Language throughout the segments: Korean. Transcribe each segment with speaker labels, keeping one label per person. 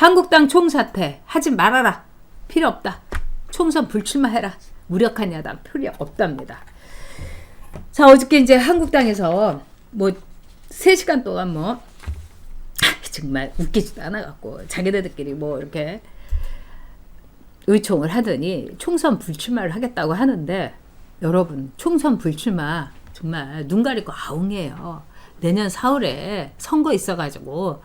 Speaker 1: 한국당 총사퇴 하지 말아라. 필요 없다. 총선 불출마해라. 무력한 야당 필요 없답니다. 자, 어저께 이제 한국당에서 뭐 3시간 동안 뭐 정말 웃기지도 않아갖고 자기네들끼리 뭐 이렇게 의총을 하더니 총선 불출마를 하겠다고 하는데, 여러분, 총선 불출마 정말 눈 가리고 아웅이에요. 내년 4월에 선거 있어가지고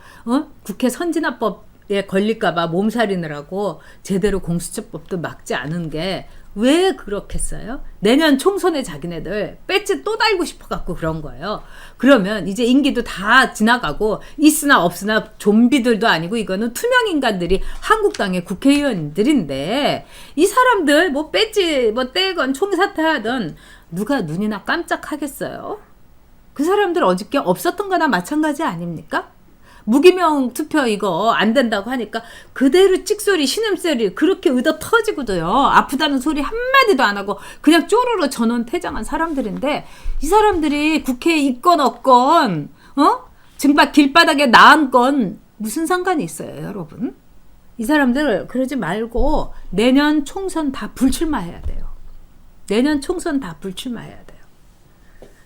Speaker 1: 국회 선진화법에 걸릴까봐 몸살이느라고 제대로 공수처법도 막지 않은 게 왜 그렇겠어요? 내년 총선에 자기네들 배지 또 달고 싶어갖고 그런 거예요. 그러면 이제 임기도 다 지나가고 있으나 없으나 좀비들도 아니고 이거는 투명 인간들이 한국당의 국회의원들인데, 이 사람들 뭐 배지 뭐 떼건 총사퇴하든 누가 눈이나 깜짝하겠어요? 그 사람들 어저께 없었던 거나 마찬가지 아닙니까? 무기명 투표 이거 안 된다고 하니까 그대로 찍소리 신음소리 그렇게 의도 터지고도요, 아프다는 소리 한마디도 안 하고 그냥 쪼르르 전원 퇴장한 사람들인데, 이 사람들이 국회에 있건 없건 정말 길바닥에 나앉건 무슨 상관이 있어요, 여러분? 이 사람들 그러지 말고 내년 총선 다 불출마해야 돼요. 내년 총선 다 불출마해야 돼요.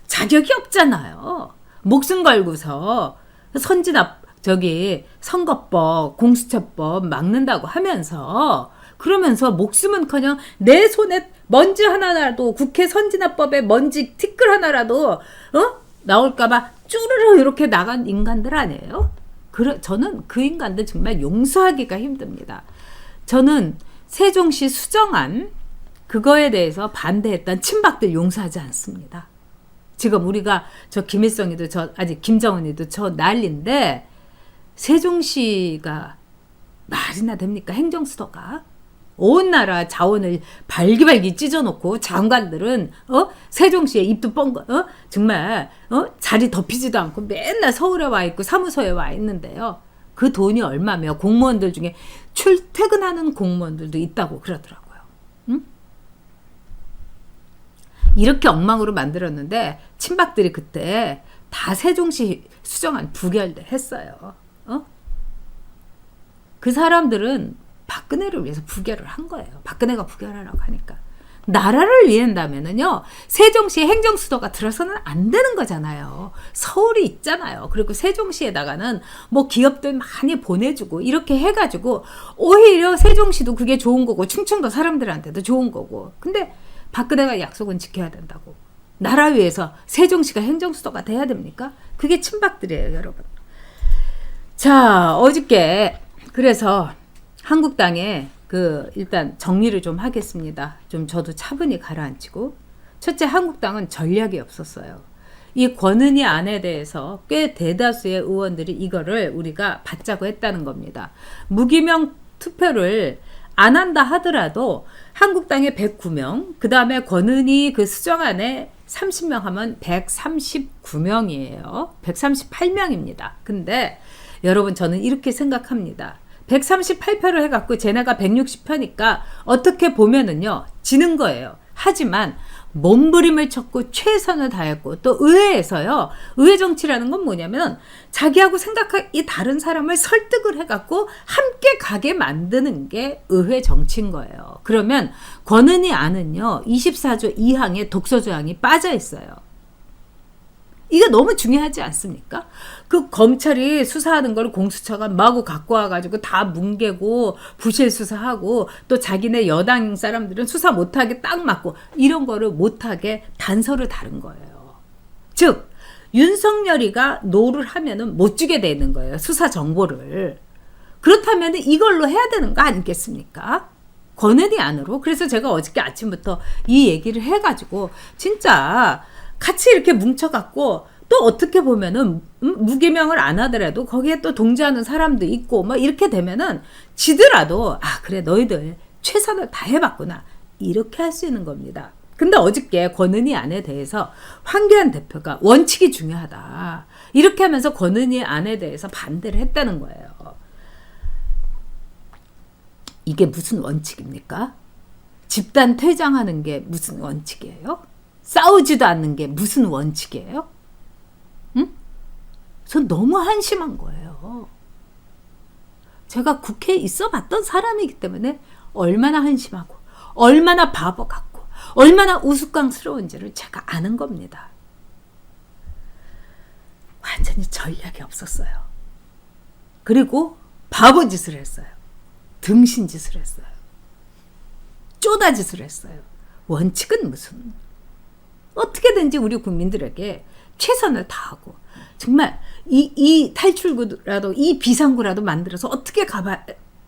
Speaker 1: 자격이 없잖아요. 목숨 걸고서 선거법, 공수처법 막는다고 하면서, 그러면서 목숨은커녕 내 손에 먼지 하나라도, 국회 선진화법에 먼지 티끌 하나라도 나올까봐 쭈르르 이렇게 나간 인간들 아니에요? 저는 그 인간들 정말 용서하기가 힘듭니다. 저는 세종시 수정안 그거에 대해서 반대했던 친박들 용서하지 않습니다. 지금 우리가 김일성이도 아직 김정은이도 난리인데, 세종시가 말이나 됩니까? 행정수도가 온 나라 자원을 발기발기 찢어놓고 장관들은 세종시에 입도 정말 자리 덮이지도 않고 맨날 서울에 와 있고 사무소에 와 있는데요. 그 돈이 얼마며 공무원들 중에 출퇴근하는 공무원들도 있다고 그러더라고요. 이렇게 엉망으로 만들었는데 친박들이 그때 다 세종시 수정안 부결했어요. 그 사람들은 박근혜를 위해서 부결을 한 거예요. 박근혜가 부결하라고 하니까. 나라를 위한다면은요, 세종시 행정수도가 들어서는 안 되는 거잖아요. 서울이 있잖아요. 그리고 세종시에다가는 뭐 기업들 많이 보내주고 이렇게 해가지고 오히려 세종시도 그게 좋은 거고 충청도 사람들한테도 좋은 거고. 근데 박근혜가 약속은 지켜야 된다고. 나라 위해서 세종시가 행정수도가 돼야 됩니까? 그게 친박들이에요, 여러분. 자, 어저께 그래서 한국당에 일단 정리를 좀 하겠습니다. 좀 저도 차분히 가라앉히고. 첫째, 한국당은 전략이 없었어요. 이 권은희 안에 대해서 꽤 대다수의 의원들이 이거를 우리가 받자고 했다는 겁니다. 무기명 투표를 안 한다 하더라도 한국당에 109명, 그 다음에 권은희 그 수정안에 30명 하면 139명이에요. 138명입니다. 근데 여러분, 저는 이렇게 생각합니다. 138표를 해갖고 쟤네가 160표니까 어떻게 보면은요, 지는 거예요. 하지만 몸부림을 쳤고 최선을 다했고, 또 의회에서요, 의회 정치라는 건 뭐냐면 자기하고 생각이 다른 사람을 설득을 해갖고 함께 가게 만드는 게 의회 정치인 거예요. 그러면 권은희 안은요 24조 2항에 독소조항이 빠져 있어요. 이거 너무 중요하지 않습니까? 그 검찰이 수사하는 걸 공수처가 마구 갖고 와가지고 다 뭉개고 부실 수사하고, 또 자기네 여당 사람들은 수사 못하게 딱 맞고, 이런 거를 못하게 단서를 다른 거예요. 즉 윤석열이가 노를 하면은 못 주게 되는 거예요, 수사 정보를. 그렇다면 이걸로 해야 되는 거 아니겠습니까? 권은희 안으로. 그래서 제가 어저께 아침부터 이 얘기를 해가지고 진짜 같이 이렇게 뭉쳐갖고, 또 어떻게 보면은 무기명을 안 하더라도 거기에 또 동조하는 사람도 있고 뭐 이렇게 되면은 지더라도 그래 너희들 최선을 다해봤구나 이렇게 할 수 있는 겁니다. 근데 어저께 권은희 안에 대해서 황교안 대표가 원칙이 중요하다 이렇게 하면서 권은희 안에 대해서 반대를 했다는 거예요. 이게 무슨 원칙입니까? 집단 퇴장하는 게 무슨 원칙이에요? 싸우지도 않는 게 무슨 원칙이에요? 응? 전 너무 한심한 거예요. 제가 국회에 있어 봤던 사람이기 때문에 얼마나 한심하고 얼마나 바보 같고 얼마나 우스꽝스러운지를 제가 아는 겁니다. 완전히 전략이 없었어요. 그리고 바보 짓을 했어요. 등신 짓을 했어요. 쪼다 짓을 했어요. 원칙은 무슨, 어떻게든지 우리 국민들에게 최선을 다하고 정말 이 탈출구라도, 이 비상구라도 만들어서 어떻게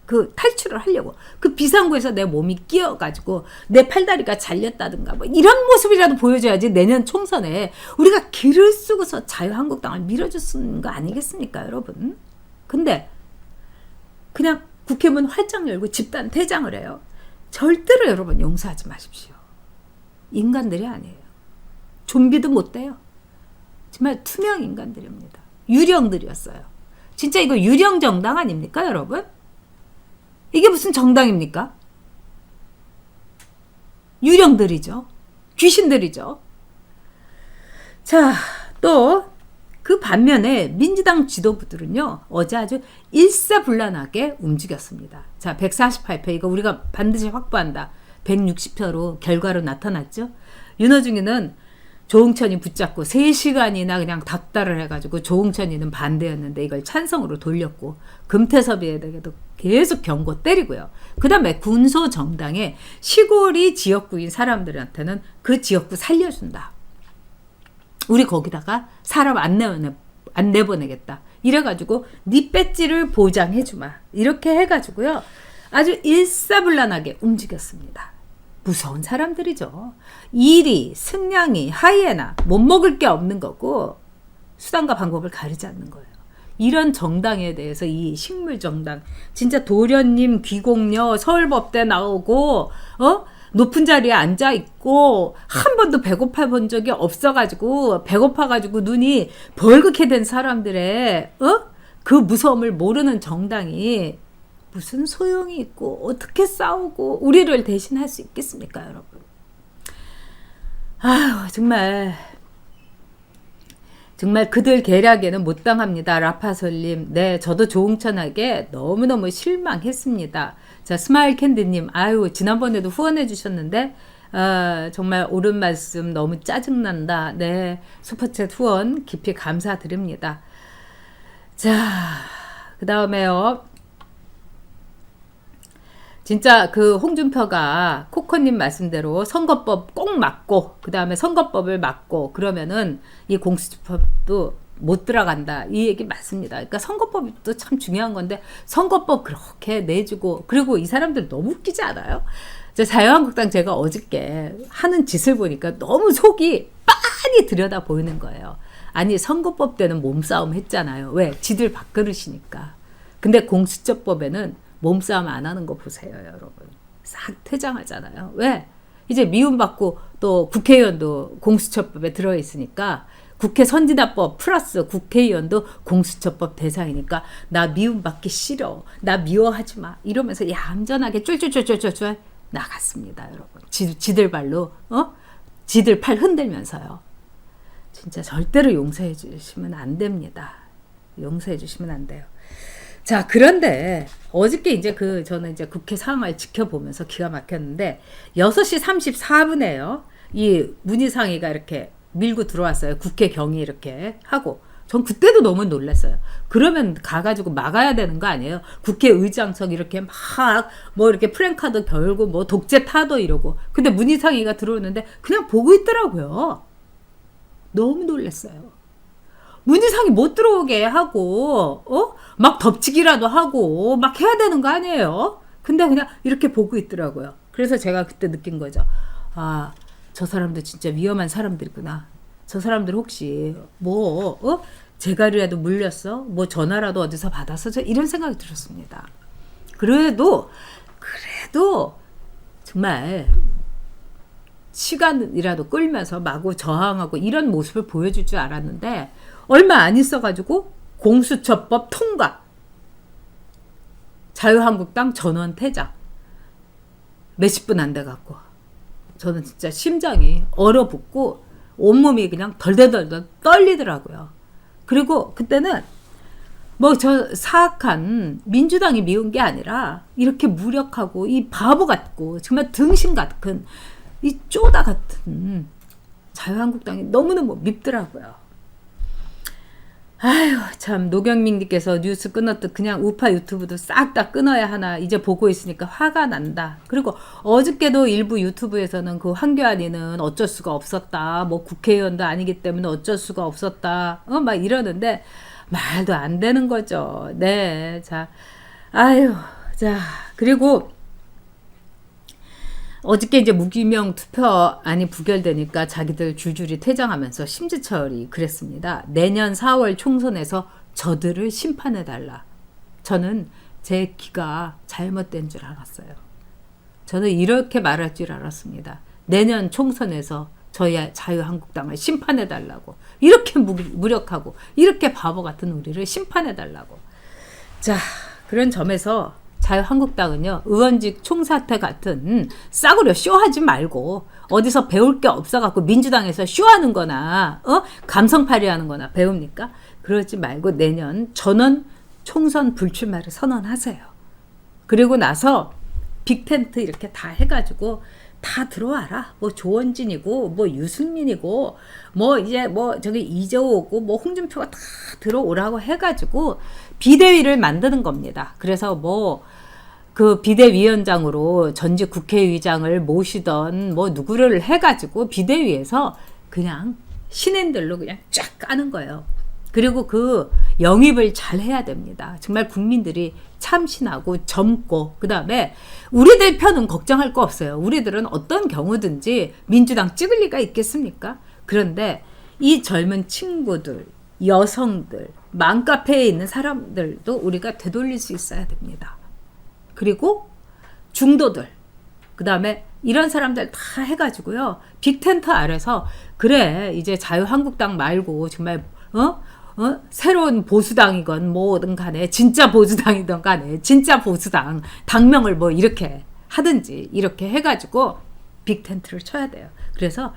Speaker 1: 그 탈출을 하려고, 그 비상구에서 내 몸이 끼어가지고 내 팔다리가 잘렸다든가 뭐 이런 모습이라도 보여줘야지 내년 총선에 우리가 길을 쓰고서 자유한국당을 밀어줄 수 있는 거 아니겠습니까, 여러분? 근데 그냥 국회문 활짝 열고 집단 퇴장을 해요. 절대로 여러분 용서하지 마십시오. 인간들이 아니에요. 좀비도 못 돼요. 정말 투명 인간들입니다. 유령들이었어요. 진짜 이거 유령 정당 아닙니까, 여러분? 이게 무슨 정당입니까? 유령들이죠. 귀신들이죠. 자, 또 그 반면에 민주당 지도부들은요, 어제 아주 일사불란하게 움직였습니다. 자, 148표 이거 우리가 반드시 확보한다. 160표로 결과로 나타났죠. 윤호중이는 조응천이 붙잡고 3시간이나 그냥 닥달을 해가지고 조응천이는 반대였는데 이걸 찬성으로 돌렸고, 금태섭이에게도 계속 경고 때리고요. 그 다음에 군소정당의 시골이 지역구인 사람들한테는 그 지역구 살려준다. 우리 거기다가 사람 안 내보내겠다. 이래가지고 네 배지를 보장해주마. 이렇게 해가지고요. 아주 일사불란하게 움직였습니다. 무서운 사람들이죠. 이리, 승냥이, 하이에나 못 먹을 게 없는 거고 수단과 방법을 가리지 않는 거예요. 이런 정당에 대해서 이 식물정당, 진짜 도련님, 귀공녀, 서울법대 나오고 높은 자리에 앉아있고 한 번도 배고파 본 적이 없어가지고 배고파가지고 눈이 벌겋게 된 사람들의 그 무서움을 모르는 정당이 무슨 소용이 있고 어떻게 싸우고 우리를 대신할 수 있겠습니까, 여러분? 아유, 정말 그들 계략에는 못 당합니다. 라파솔님, 네, 저도 조응천에게 너무너무 실망했습니다. 자, 스마일 캔디님, 아유, 지난번에도 후원해 주셨는데 정말 옳은 말씀, 너무 짜증난다. 네, 슈퍼챗 후원 깊이 감사드립니다. 자, 그 다음에요. 진짜 그 홍준표가 코코님 말씀대로 선거법 꼭 막고, 그 다음에 선거법을 막고 그러면은 이 공수처법도 못 들어간다, 이 얘기 맞습니다. 그러니까 선거법도 참 중요한 건데 선거법 그렇게 내주고, 그리고 이 사람들 너무 웃기지 않아요? 자유한국당 제가 어저께 하는 짓을 보니까 너무 속이 빤히 들여다 보이는 거예요. 아니, 선거법 때는 몸싸움 했잖아요. 왜? 지들 밥그릇이니까. 근데 공수처법에는 몸싸움 안 하는 거 보세요, 여러분. 싹 퇴장하잖아요. 왜? 이제 미움받고 또 국회의원도 공수처법에 들어있으니까 국회 선진화법 플러스 국회의원도 공수처법 대상이니까 나 미움받기 싫어, 나 미워하지 마, 이러면서 얌전하게 쫄쫄쫄쫄쫄 나갔습니다, 여러분. 지들 발로 지들 팔 흔들면서요. 진짜 절대로 용서해 주시면 안 됩니다. 용서해 주시면 안 돼요. 자, 그런데 어저께 이제 저는 이제 국회 상황을 지켜보면서 기가 막혔는데 6시 34분에요. 이 문희상이가 이렇게 밀고 들어왔어요. 국회 경위 이렇게 하고. 전 그때도 너무 놀랐어요. 그러면 가가지고 막아야 되는 거 아니에요? 국회의장석 이렇게 막 뭐 이렇게 프랭카드 걸고 뭐 독재 타도 이러고. 근데 문희상이가 들어오는데 그냥 보고 있더라고요. 너무 놀랐어요. 문희상이 못 들어오게 하고 막 덮치기라도 하고 막 해야 되는 거 아니에요? 근데 그냥 이렇게 보고 있더라고요. 그래서 제가 그때 느낀 거죠. 아, 저 사람들 진짜 위험한 사람들이구나. 저 사람들 혹시 재갈이라도 물렸어? 뭐 전화라도 어디서 받았어? 이런 생각이 들었습니다. 그래도 정말 시간이라도 끌면서 마구 저항하고 이런 모습을 보여줄 줄 알았는데 얼마 안 있어가지고 공수처법 통과, 자유한국당 전원 퇴장, 몇십 분 안 돼갖고 저는 진짜 심장이 얼어붙고 온몸이 그냥 덜덜덜 떨리더라고요. 그리고 그때는 뭐 저 사악한 민주당이 미운 게 아니라 이렇게 무력하고 이 바보 같고 정말 등신 같은 이 쪼다 같은 자유한국당이 너무너무 밉더라고요. 아휴 참 노경민님께서 뉴스 끊었듯 그냥 우파 유튜브도 싹 다 끊어야 하나 이제 보고 있으니까 화가 난다. 그리고 어저께도 일부 유튜브에서는 그 황교안이는 어쩔 수가 없었다. 뭐 국회의원도 아니기 때문에 어쩔 수가 없었다. 막 이러는데 말도 안 되는 거죠. 네. 자, 아유. 자, 그리고 어저께 이제 무기명 투표안이 부결되니까 자기들 줄줄이 퇴장하면서 심지철이 그랬습니다. 내년 4월 총선에서 저들을 심판해달라. 저는 제 귀가 잘못된 줄 알았어요. 저는 이렇게 말할 줄 알았습니다. 내년 총선에서 저희 자유한국당을 심판해달라고. 이렇게 무력하고 이렇게 바보 같은 우리를 심판해달라고. 자, 그런 점에서 자유한국당은요, 의원직 총사퇴 같은 싸구려 쇼하지 말고 어디서 배울 게 없어갖고 민주당에서 쇼하는 거나 감성팔이 하는 거나 배웁니까? 그러지 말고 내년 전원 총선 불출마를 선언하세요. 그리고 나서 빅텐트 이렇게 다 해가지고 다 들어와라. 뭐 조원진이고 뭐 유승민이고 뭐 이제 뭐 저기 이재호고 뭐 홍준표가 다 들어오라고 해가지고 비대위를 만드는 겁니다. 그래서 뭐 그 비대위원장으로 전직 국회의장을 모시던 뭐 누구를 해가지고 비대위에서 그냥 신인들로 그냥 쫙 까는 거예요. 그리고 그 영입을 잘 해야 됩니다. 정말 국민들이 참신하고 젊고 그 다음에 우리들 편은 걱정할 거 없어요. 우리들은 어떤 경우든지 민주당 찍을 리가 있겠습니까? 그런데 이 젊은 친구들, 여성들, 맘카페에 있는 사람들도 우리가 되돌릴 수 있어야 됩니다. 그리고 중도들, 그 다음에 이런 사람들 다 해가지고요. 빅텐트 아래서 그래 이제 자유한국당 말고 정말 새로운 보수당이건 뭐든 간에 진짜 보수당이든 간에 진짜 보수당 당명을 뭐 이렇게 하든지 이렇게 해가지고 빅텐트를 쳐야 돼요. 그래서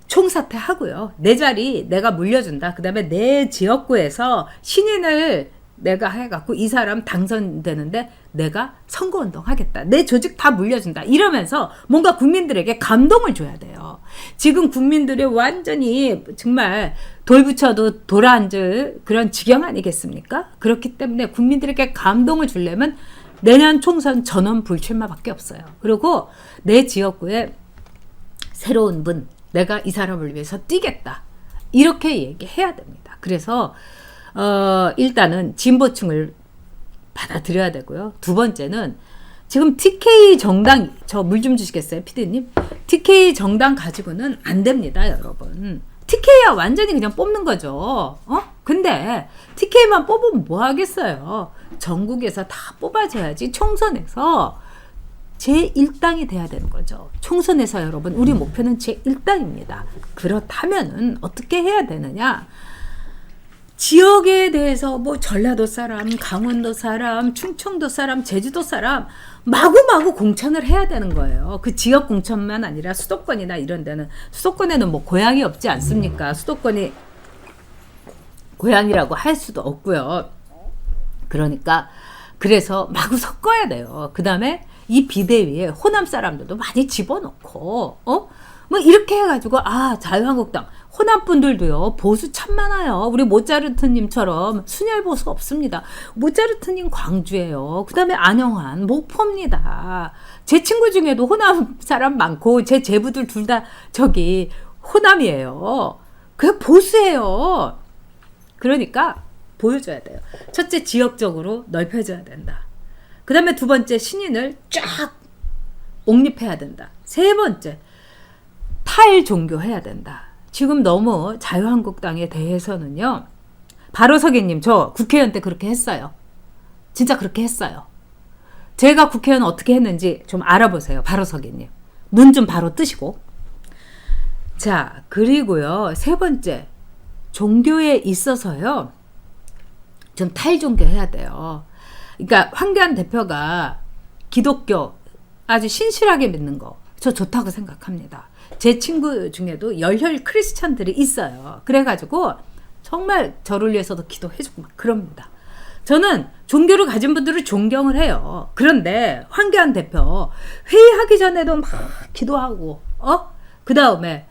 Speaker 1: 총사퇴 하고요. 내 자리 내가 물려준다. 그 다음에 내 지역구에서 신인을 내가 해갖고 이 사람 당선되는데 내가 선거운동 하겠다. 내 조직 다 물려준다. 이러면서 뭔가 국민들에게 감동을 줘야 돼요. 지금 국민들이 완전히 정말 돌붙여도 돌아앉을 그런 지경 아니겠습니까? 그렇기 때문에 국민들에게 감동을 주려면 내년 총선 전원 불출마밖에 없어요. 그리고 내 지역구에 새로운 분, 내가 이 사람을 위해서 뛰겠다. 이렇게 얘기해야 됩니다. 그래서 일단은 진보층을 받아들여야 되고요. 두 번째는 지금 TK 정당, 저 물 좀 주시겠어요, 피디님? TK 정당 가지고는 안 됩니다, 여러분. TK야 완전히 그냥 뽑는 거죠. 근데 TK만 뽑으면 뭐 하겠어요? 전국에서 다 뽑아줘야지 총선에서 제1당이 돼야 되는 거죠. 총선에서 여러분, 우리 목표는 제1당입니다. 그렇다면은 어떻게 해야 되느냐? 지역에 대해서 뭐 전라도 사람, 강원도 사람, 충청도 사람, 제주도 사람 마구마구 공천을 해야 되는 거예요. 그 지역 공천만 아니라 수도권이나 이런 데는 수도권에는 뭐 고향이 없지 않습니까? 수도권이 고향이라고 할 수도 없고요. 그러니까 그래서 마구 섞어야 돼요. 그 다음에 이 비대위에 호남 사람들도 많이 집어넣고 뭐 이렇게 해가지고 자유한국당 호남 분들도요 보수 참 많아요. 우리 모차르트님처럼 순혈 보수 없습니다. 모차르트님 광주예요. 그 다음에 안영환 목포입니다. 제 친구 중에도 호남 사람 많고 제 제부들 둘 다 저기 호남이에요. 그게 보수예요. 그러니까 보여줘야 돼요. 첫째 지역적으로 넓혀줘야 된다. 그 다음에 두 번째 신인을 쫙 옹립해야 된다. 세 번째 탈종교해야 된다. 지금 너무 자유한국당에 대해서는요. 바로서기님 저 국회의원 때 그렇게 했어요. 진짜 그렇게 했어요. 제가 국회의원 어떻게 했는지 좀 알아보세요. 바로서기님. 눈 좀 바로 뜨시고. 자 그리고요. 세 번째 종교에 있어서요. 좀 탈종교해야 돼요. 그러니까 황교안 대표가 기독교 아주 신실하게 믿는 거 저 좋다고 생각합니다. 제 친구 중에도 열혈 크리스찬들이 있어요. 그래가지고 정말 저를 위해서도 기도해주고 막 그럽니다. 저는 종교를 가진 분들을 존경을 해요. 그런데 황교안 대표 회의하기 전에도 막 기도하고 그 다음에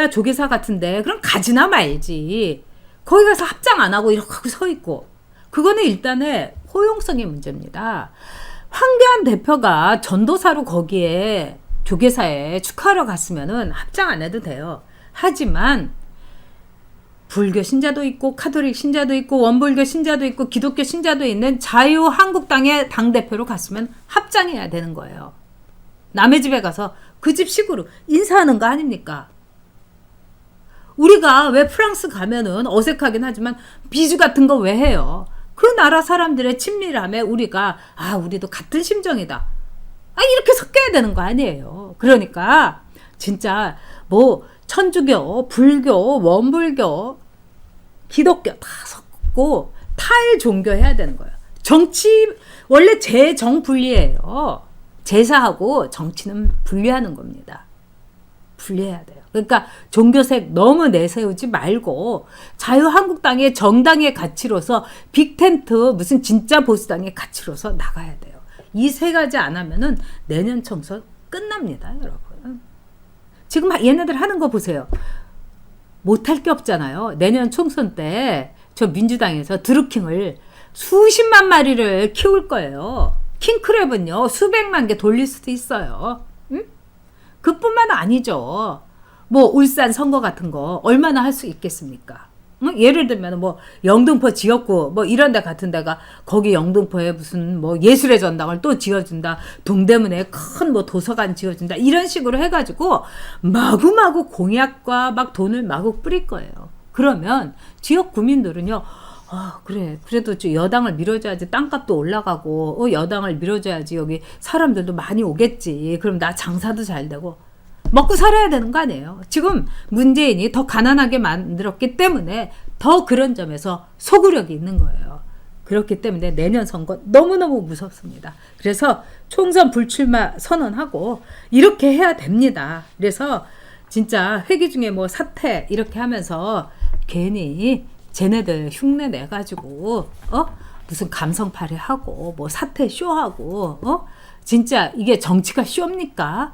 Speaker 1: 조계사 같은데 그럼 가지나 말지. 거기 가서 합장 안 하고 이렇게 하고 서 있고. 그거는 일단의 포용성의 문제입니다. 황교안 대표가 전도사로 거기에 조계사에 축하하러 갔으면은 합장 안 해도 돼요. 하지만 불교 신자도 있고 카톨릭 신자도 있고 원불교 신자도 있고 기독교 신자도 있는 자유한국당의 당대표로 갔으면 합장해야 되는 거예요. 남의 집에 가서 그 집 식으로 인사하는 거 아닙니까? 우리가 왜 프랑스 가면은 어색하긴 하지만 비주 같은 거 왜 해요? 그 나라 사람들의 친밀함에 우리가 우리도 같은 심정이다. 이렇게 섞여야 되는 거 아니에요. 그러니까 진짜 뭐 천주교, 불교, 원불교, 기독교 다 섞고 타일 종교 해야 되는 거예요. 정치 원래 재정 분리예요. 제사하고 정치는 분리하는 겁니다. 분리해야 돼요. 그러니까 종교색 너무 내세우지 말고 자유한국당의 정당의 가치로서 빅텐트 무슨 진짜 보수당의 가치로서 나가야 돼요. 이 세 가지 안 하면은 내년 총선 끝납니다, 여러분. 지금 얘네들 하는 거 보세요. 못할 게 없잖아요. 내년 총선 때 저 민주당에서 드루킹을 수십만 마리를 키울 거예요. 킹크랩은요 수백만 개 돌릴 수도 있어요. 응? 그뿐만 아니죠. 뭐 울산 선거 같은 거 얼마나 할 수 있겠습니까? 응? 예를 들면 뭐 영등포 지역구 뭐 이런 데 같은 데가 거기 영등포에 무슨 뭐 예술의 전당을 또 지어준다. 동대문에 큰 뭐 도서관 지어준다. 이런 식으로 해가지고 마구마구 공약과 막 돈을 마구 뿌릴 거예요. 그러면 지역 구민들은요. 그래. 그래도 여당을 밀어줘야지 땅값도 올라가고 여당을 밀어줘야지 여기 사람들도 많이 오겠지. 그럼 나 장사도 잘 되고 먹고 살아야 되는 거 아니에요. 지금 문재인이 더 가난하게 만들었기 때문에 더 그런 점에서 소구력이 있는 거예요. 그렇기 때문에 내년 선거 너무너무 무섭습니다. 그래서 총선 불출마 선언하고 이렇게 해야 됩니다. 그래서 진짜 회기 중에 뭐 사퇴 이렇게 하면서 괜히 쟤네들 흉내 내가지고 무슨 감성팔이 하고 뭐 사퇴 쇼하고 진짜 이게 정치가 쇼입니까?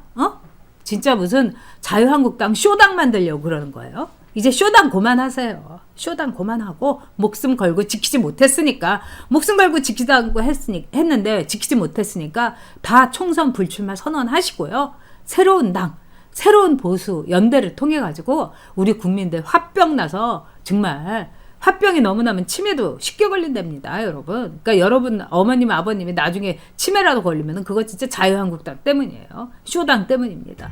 Speaker 1: 진짜 무슨 자유한국당 쇼당 만들려고 그러는 거예요. 이제 쇼당 그만하세요. 쇼당 그만하고 목숨 걸고 지키지 못했으니까 목숨 걸고 지키자고 했는데 지키지 못했으니까 다 총선 불출마 선언하시고요. 새로운 당 새로운 보수 연대를 통해 가지고 우리 국민들 화병 나서 정말 화병이 너무 나면 치매도 쉽게 걸린답니다, 여러분. 그러니까 여러분 어머님 아버님이 나중에 치매라도 걸리면 그거 진짜 자유한국당 때문이에요. 쇼당 때문입니다.